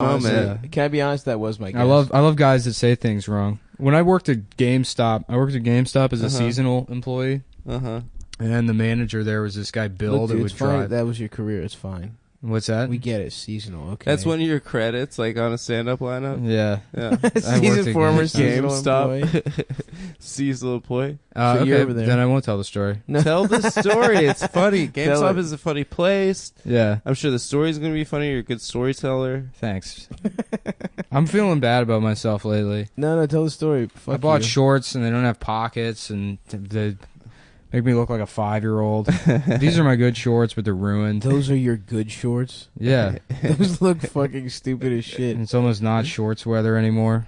honest. Yeah. Can I be honest? That was my guess. I love guys that say things wrong. When I worked at GameStop, as a seasonal employee. And the manager there was this guy Bill. Look, dude, that would it's fine. drive. That was your career. It's fine. What's that? We get it. Seasonal. Okay. That's one of your credits, like on a stand-up lineup. Yeah. Former GameStop. Seasonal employee. Okay, then I won't tell the story. No. Tell the story. It's funny. GameStop is a funny place. Yeah. I'm sure the story's going to be funny. You're a good storyteller. Thanks. I'm feeling bad about myself lately. No, tell the story. Fuck I bought you. shorts and they don't have pockets and they make me look like a 5-year-old. These are my good shorts, but they're ruined. Those are your good shorts? Yeah. Those look fucking stupid as shit. And it's almost not shorts weather anymore.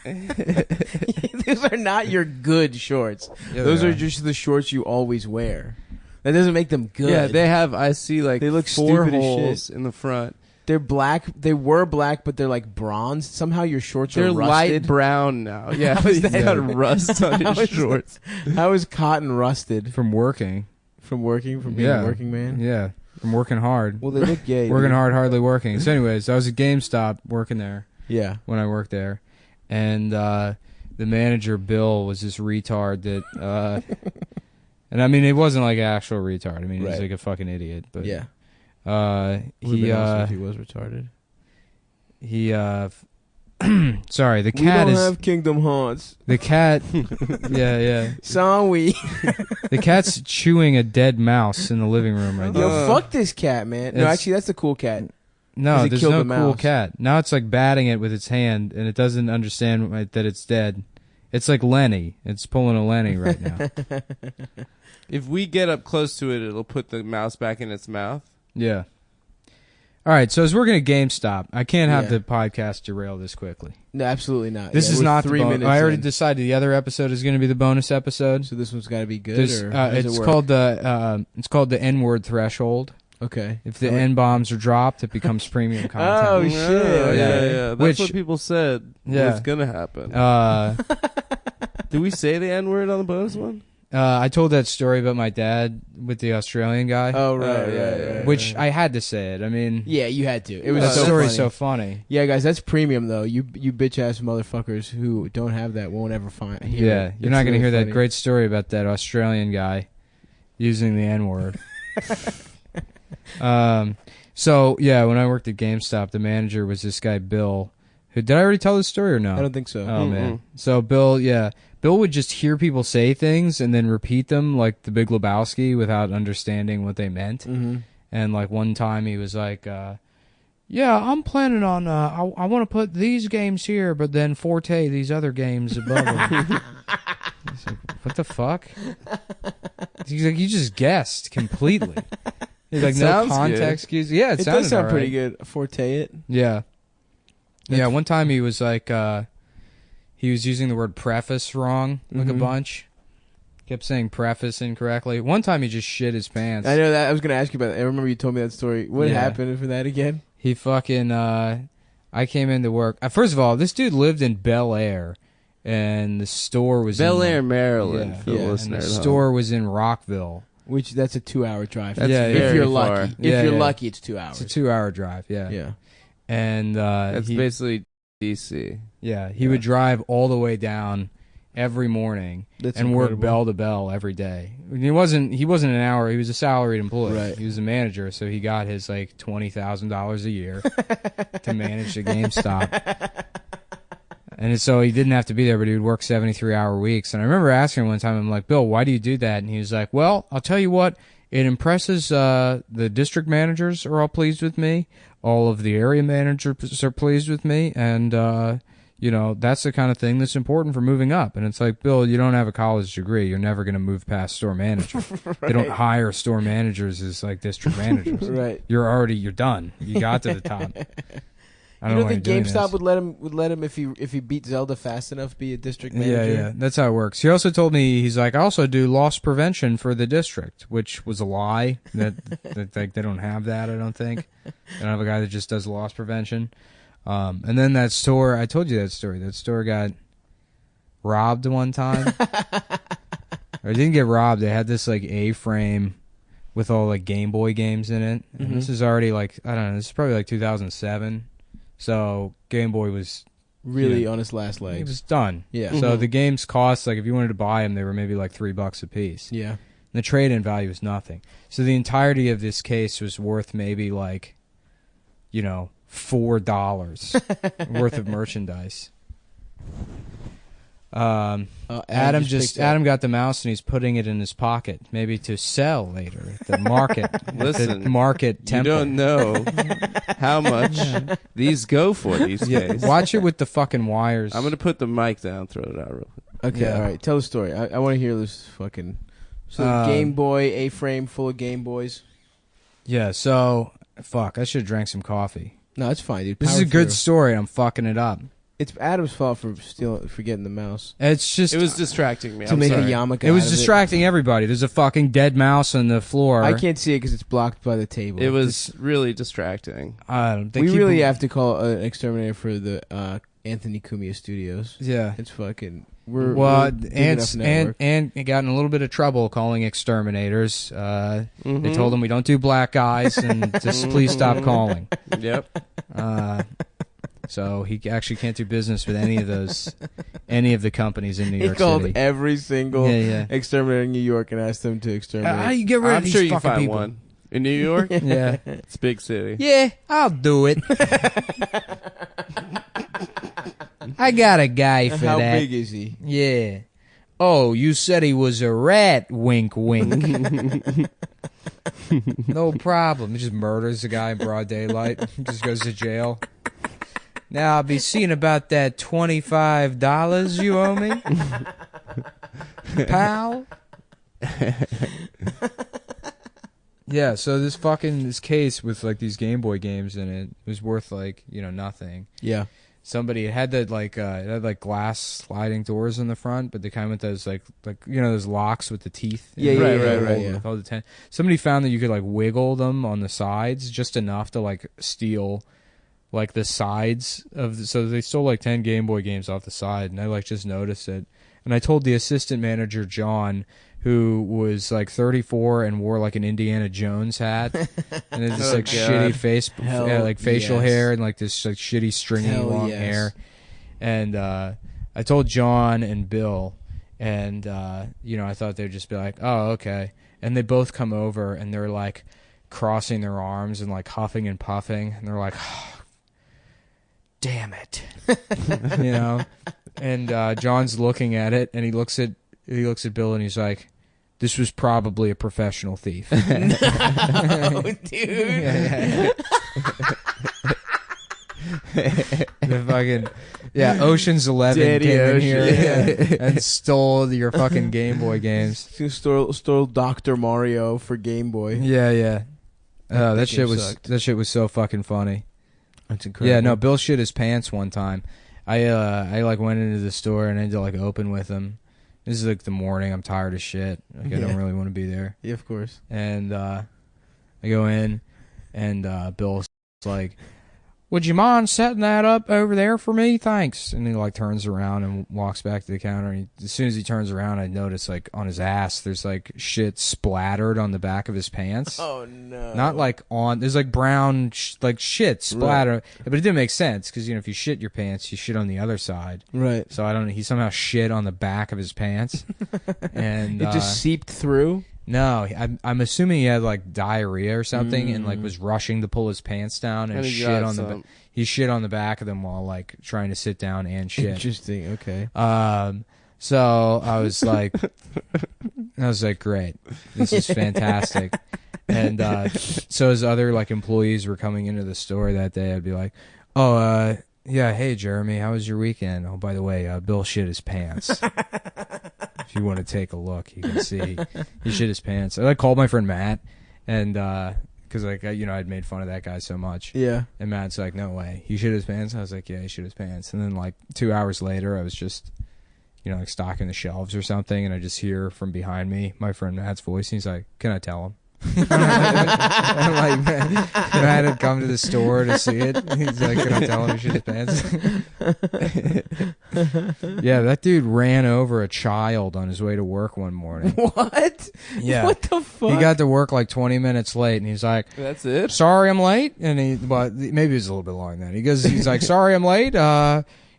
Those are not your good shorts. Yeah, those are just the shorts you always wear. That doesn't make them good. Yeah, they have, I see like they look 4 stupid holes as shit. in the front. They're black. They were black, but they're like bronze. Somehow your shorts are rusted. They're light brown now. Yeah, How is they that? got rust on your shorts. How is cotton rusted? From working. From working? From being a working man? Yeah. From working hard. Well, they look gay. Working hard, hardly working. So anyways, I was at GameStop working there. Yeah. When I worked there. And the manager, Bill, was this retard that... and I mean, it wasn't like an actual retard. I mean, he's like a fucking idiot. But yeah. He if he was retarded. Sorry, the cat we don't is have Kingdom Hearts. The cat. Yeah. Sorry. The cat's chewing a dead mouse in the living room right now. Yo, fuck this cat, man. No, actually, that's the cool cat. No, there's no the cool cat. Now it's like batting it with its hand, and it doesn't understand that it's dead. It's like Lenny. It's pulling a Lenny right now. If we get up close to it, it'll put the mouse back in its mouth. Yeah. All right, so as we're going to GameStop, I can't have the podcast derail this quickly. No, absolutely not. This is not 3 minutes. I already decided the other episode is going to be the bonus episode. So this one's got to be good. It's called the N-word threshold. Okay. If the N-bombs are dropped, it becomes premium content. Oh shit! Yeah. That's what people said was going to happen. Did we say the N-word on the bonus one? I told that story about my dad with the Australian guy. Oh, right. Which I had to say it. I mean... Yeah, you had to. It was the story's so funny. Yeah, guys, that's premium, though. You bitch-ass motherfuckers who don't have that won't ever hear it. You're not going to hear that great story about that Australian guy using the N-word. So, yeah, when I worked at GameStop, the manager was this guy, Bill. Did I already tell this story or no? I don't think so. Oh, man. So, Bill would just hear people say things and then repeat them like the Big Lebowski without understanding what they meant. Mm-hmm. And like one time he was like, yeah, I'm planning on, I want to put these games here, but then Forte these other games above them. He's like, what the fuck? He's like, you just guessed completely. He's like, no context cues. Yeah, it does sound right. pretty good. Forte it. Yeah. Yeah, one time he was like, he was using the word preface wrong, like a bunch. Kept saying preface incorrectly. One time he just shit his pants. I know that. I was going to ask you about that. I remember you told me that story. What happened for that again? He fucking, I came into work. First of all, this dude lived in Bel Air, and the store was Bel Air, Maryland, for the listener. And the store was in Rockville. Which, that's a 2-hour drive. That's if you're far. lucky. If you're lucky, it's 2 hours. It's a 2-hour drive, yeah. Yeah. And that's basically DC. Yeah, he would drive all the way down every morning and work bell to bell every day. He wasn't an hour. He was a salaried employee. Right. He was a manager, so he got his like $20,000 a year to manage the GameStop. And so he didn't have to be there, but he would work 73-hour weeks. And I remember asking him one time, I'm like, Bill, why do you do that? And he was like, well, I'll tell you what. It impresses the district managers are all pleased with me. All of the area managers are pleased with me. And, that's the kind of thing that's important for moving up. And it's like, Bill, you don't have a college degree. You're never going to move past store manager. Right. They don't hire store managers as like district managers. Right. You're done. You got to the top. I don't think GameStop would let him if he beat Zelda fast enough be a district manager. Yeah, that's how it works. He also told me he's like, I also do loss prevention for the district, which was a lie. That like they don't have that. I don't think they don't have a guy that just does loss prevention. And then that store, I told you that story. That store got robbed one time. Or it didn't get robbed. They had this like A-frame with all like Game Boy games in it. And this is already like, I don't know. This is probably like 2007. So Game Boy was really on its last legs. It was done. Yeah. So the games cost, like, if you wanted to buy them, they were maybe like $3 a piece. Yeah. And the trade-in value was nothing. So the entirety of this case was worth maybe like, $4 worth of merchandise. Adam got the mouse and he's putting it in his pocket, maybe to sell later at the market. Listen, the market temple. You don't know how much these go for these days. Watch it with the fucking wires. I'm gonna put the mic down, throw it out real quick. Okay, all right. Tell the story. I want to hear this fucking. So Game Boy A-frame full of Game Boys. Yeah. So fuck, I should have drank some coffee. No, it's fine, dude. This is a good story. I'm fucking it up. It's Adam's fault for getting the mouse. It's just it was distracting me. To make a yarmulke. It was distracting everybody. There's a fucking dead mouse on the floor. I can't see it because it's blocked by the table. It was really distracting. We really have to call an exterminator for the Anthony Cumia Studios. Yeah, it's fucking. And got in a little bit of trouble calling exterminators. They told him we don't do black guys and just please stop calling. Yep. So he actually can't do business with any of the companies in New York City. He called every single exterminator in New York and asked them to exterminate. How you get rid of these fucking people? I'm sure you find one. In New York? Yeah. It's a big city. Yeah, I'll do it. I got a guy for How that. How big is he? Yeah. Oh, you said he was a rat, wink, wink. No problem. He just murders the guy in broad daylight. Just goes to jail. Now I'll be seeing about that $25 you owe me, pal. Yeah, so this case with like these Game Boy games in it was worth like nothing. Yeah. Somebody had it had glass sliding doors in the front, but they kind of with those like those locks with the teeth. Right. Somebody found that you could like wiggle them on the sides just enough to like steal like the sides of so they stole like 10 Game Boy games off the side, and I like just noticed it. And I told the assistant manager John, who was like 34 and wore like an Indiana Jones hat, and it's just shitty facial hair and like this like shitty stringy long hair. And I told John and Bill, and I thought they'd just be like, oh, okay. And they both come over and they're like crossing their arms and like huffing and puffing, and they're like, oh, damn it. And John's looking at it, and he looks at Bill, and he's like, this was probably a professional thief. No, dude. The fucking Ocean's 11 Daddy came in Ocean. here and stole your fucking Game Boy games. Stole Dr. Mario for Game Boy. Yeah. Oh, that shit was so fucking funny. That's incredible. Yeah, no, Bill shit his pants one time. I like went into the store and I had to like open with him. This is like the morning. I'm tired of shit. Like I don't really want to be there. Yeah, of course. And I go in, and Bill's like, would you mind setting that up over there for me? Thanks. And he like turns around and walks back to the counter. And as soon as he turns around, I notice like on his ass, there's like shit splattered on the back of his pants. Oh no! Not like on. There's like brown like shit splattered. Right. But it didn't make sense because if you shit your pants, you shit on the other side. Right. So I don't know. He somehow shit on the back of his pants, and it just seeped through. No, I'm assuming he had like diarrhea or something, and like was rushing to pull his pants down and shit on he shit on the back of them while like trying to sit down and shit. Interesting. Okay. So I was like, great, this is fantastic. And so as other like employees were coming into the store that day, I'd be like, oh, yeah, hey Jeremy, how was your weekend? Oh, by the way, Bill shit his pants. If you want to take a look, you can see he shit his pants. I like called my friend Matt, and because like I'd made fun of that guy so much. Yeah. And Matt's like, no way, he shit his pants. I was like, yeah, he shit his pants. And then like 2 hours later, I was just like stocking the shelves or something, and I just hear from behind me my friend Matt's voice. And he's like, can I tell him? And like, Matt had come to the store to see it. He's like, can I tell him he shit his pants? Yeah, that dude ran over a child on his way to work one morning. What? Yeah. What the fuck? He got to work like 20 minutes late, and he's like, "That's it? Sorry, I'm late." And maybe it was a little bit longer than that. He's like, "Sorry, I'm late."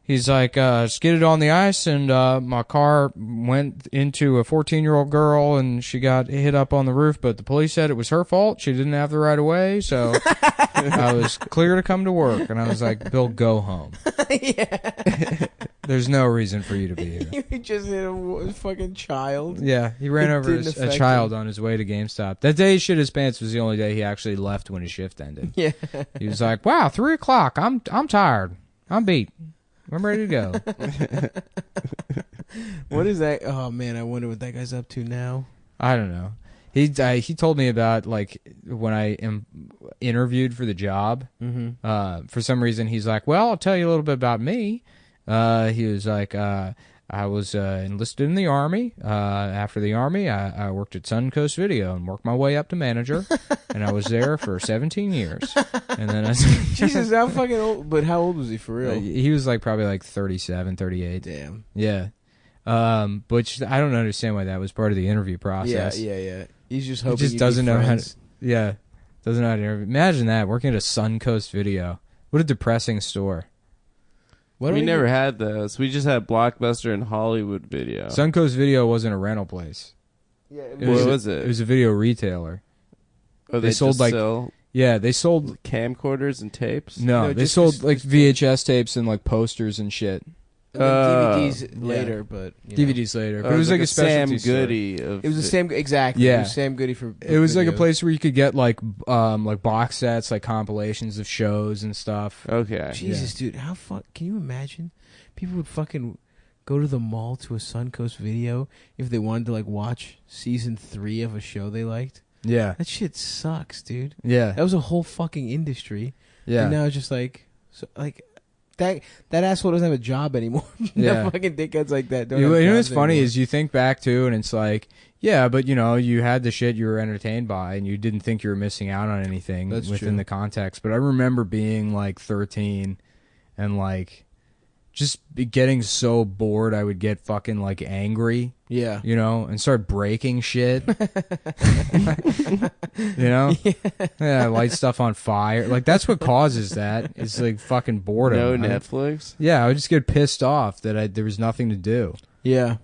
He's like, skidded on the ice, and my car went into a 14-year-old girl, and she got hit up on the roof, but the police said it was her fault. She didn't have the right of way, so I was clear to come to work. And I was like, Bill, go home. Yeah. There's no reason for you to be here. You just hit a fucking child. Yeah, he ran over a child on his way to GameStop. That day he shit his pants was the only day he actually left when his shift ended. Yeah. He was like, wow, 3 o'clock. I'm tired. I'm beat. I'm ready to go. What is that? Oh man, I wonder what that guy's up to now. I don't know. He told me about like when I am interviewed for the job. Mm-hmm. For some reason, he's like, "Well, I'll tell you a little bit about me." He was like, I was enlisted in the Army. After the Army, I worked at Suncoast Video and worked my way up to manager. And I was there for 17 years. And then I Jesus, how fucking old? But how old was he for real? He was like probably like 37, 38. Damn. Yeah. But I don't understand why that was part of the interview process. Yeah. He's just hoping he just doesn't know how to. Yeah, doesn't know how to interview. Imagine that, working at a Suncoast Video. What a depressing store. We never had those. We just had Blockbuster and Hollywood Video. Suncoast Video wasn't a rental place. Yeah, what was it? It was a video retailer. Oh, they sold like they sold camcorders and tapes. No, they sold like VHS tapes and like posters and shit. DVDs later, but DVDs later. But it was like a specialty Sam Goody. It was the same exactly. Yeah, it was Sam Goody for. It was like a place where you could get like box sets, like compilations of shows and stuff. Okay. Jesus, dude, how can you imagine? People would fucking go to the mall to a Suncoast Video if they wanted to like watch season 3 of a show they liked. Yeah, that shit sucks, dude. Yeah, that was a whole fucking industry. Yeah, and now it's just like That asshole doesn't have a job anymore. Yeah, no fucking dickheads like that. You know what's funny is you think back to, and it's like, yeah, but you know, you had the shit you were entertained by, and you didn't think you were missing out on anything within the context. But I remember being like 13, and like just getting so bored, I would get fucking like angry. Yeah, you know, and start breaking shit. You know, yeah, light stuff on fire. Like that's what causes that. It's like fucking boredom. No Netflix. Yeah, I would just get pissed off that there was nothing to do. Yeah,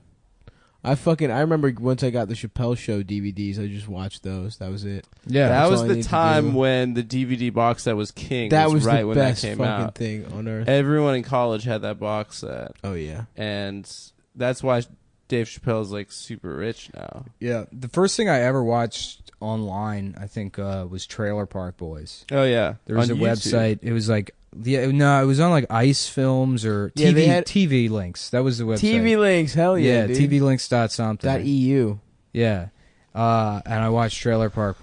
I remember once I got the Chappelle Show DVDs, I just watched those. That was it. Yeah, that was the time when the DVD box set was king. That was right the when best that came fucking out. thing on earth. Everyone in college had that box set. Oh yeah, and that's why Dave Chappelle's like super rich now. Yeah, the first thing I ever watched online, I think, was Trailer Park Boys. Oh yeah, there was a website. It was like it was on like Ice Films or TV. They had TV Links. That was the website. TV Links, hell yeah, dude. TV Links something. .eu. Yeah, and I watched Trailer Park